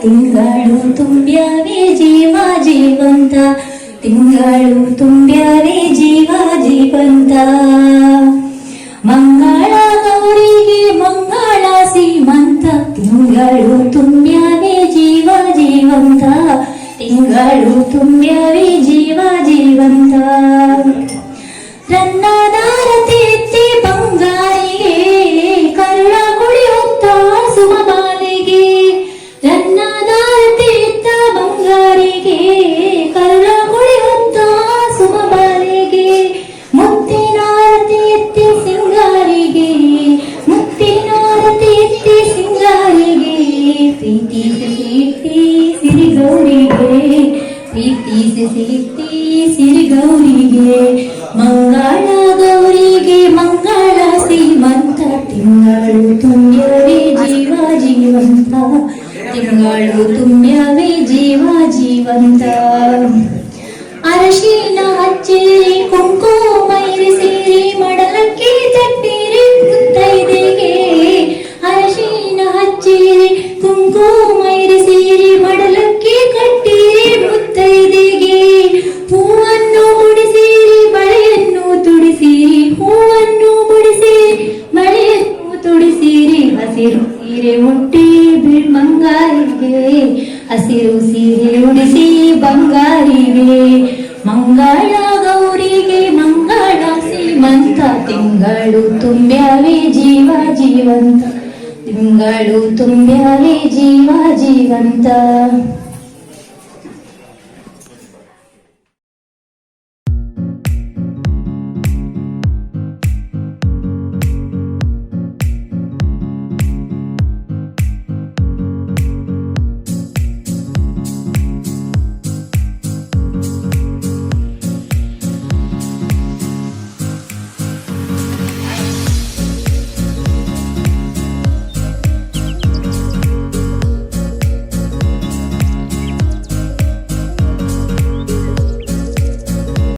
ತಿಂಗಳು ತುಂಬ್ಯಾವೆ ಜೀವ ಜೀವಂತ, ತಿಂಗಳು ತುಂಬ್ಯಾವೆ ಜೀವ ಜೀವಂತ. ಮಂಗಳ ಗೌರಿಗೆ ಮಂಗಳ ಸೀಮಂತ, ತಿಂಗಳು ತುಂಬ್ಯಾವೆ ಜೀವ ಜೀವಂತ, ತಿಂಗಳು ತುಂಬ್ಯಾವೆ ಜೀವ ಜೀವಂತ. ರನ್ನದಾರತಿ ಎತ್ತಿ ಬಂಗಾರಿಗೆ ಕರುಳ ಕುಡಿ ಹೊತ್ತ ಸುಮಮಾಲೆಗೆ, ರನ್ನದಾರತಿ ಎತ್ತ ಬಂಗಾರಿಗೆ ಕರುಳ ಕುಡಿ ಹೊತ್ತ ಸುಮಮಾಲೆಗೆ. ಮುತ್ತಿನಾರತಿ ಎತ್ತಿ ಸಿಂಗಾರಿಗೆ, ಮುತ್ತಿನಾರತಿ ಎತ್ತಿ ಸಿಂಗಾರಿಗೆ. ಪ್ರೀತಿ ಸಿರಿಗೌರಿಗೆ, ಪ್ರೀತಿ ಸಿರಿಗೌರಿಗೆ. ಮಂಗಳ ಗೌರಿಗೆ ಮಂಗಳ ಸೀಮಂತ, ತಿಂಗಳು ತುಂಬ್ಯವೆ ಜೀವ ಜೀವಂತ, ತಿಂಗಳು ತುಂಬ್ಯವೆ ಜೀವ ಜೀವಂತ. ಅರಶಿನ ಹಚ್ಚಿರಿ ಕುಂಕುಮ ಇರಿಸಿರಿ ಮಡಲಕ್ಕೆ ತಟ್ಟಿರಿ ಮುತ್ತೈದೆಗೆ, ಅರಶಿನ ಹಚ್ಚಿರಿ ಕುಂಕುಮ ಇರಿಸಿರಿ ಮಡಲಕ್ಕೆ ಕಟ್ಟಿರಿ ಮುತ್ತೈದೆಗೆ. ಹೂವನ್ನು ಮುಡಿಸಿರಿ ಬಳೆಯನ್ನು ತುಡಿಸಿರಿ, ಹೂವನ್ನು ಮುಡಿಸಿರಿ ಬಳೆಯನ್ನು ತುಡಿಸಿರಿ. ಹಸಿರು ಸೀರೆ ಉಟ್ಟಿ ಬಂಗಾರಿಗೆ, ಹಸಿರು ಸೀರೆ ಉಡಿಸಿ ಬಂಗಾರಿಗೆ. ಮಂಗಳ ಗೌರಿಗೆ ಮಂಗಳ ಸೀಮಂತ, ತಿಂಗಳು ತುಂಬ್ಯಾವೆ ಜೀವ ಜೀವಂತ, ತಿಂಗಳು ತುಂಬ್ಯಾವೆ ಜೀವ ಜೀವಂತ.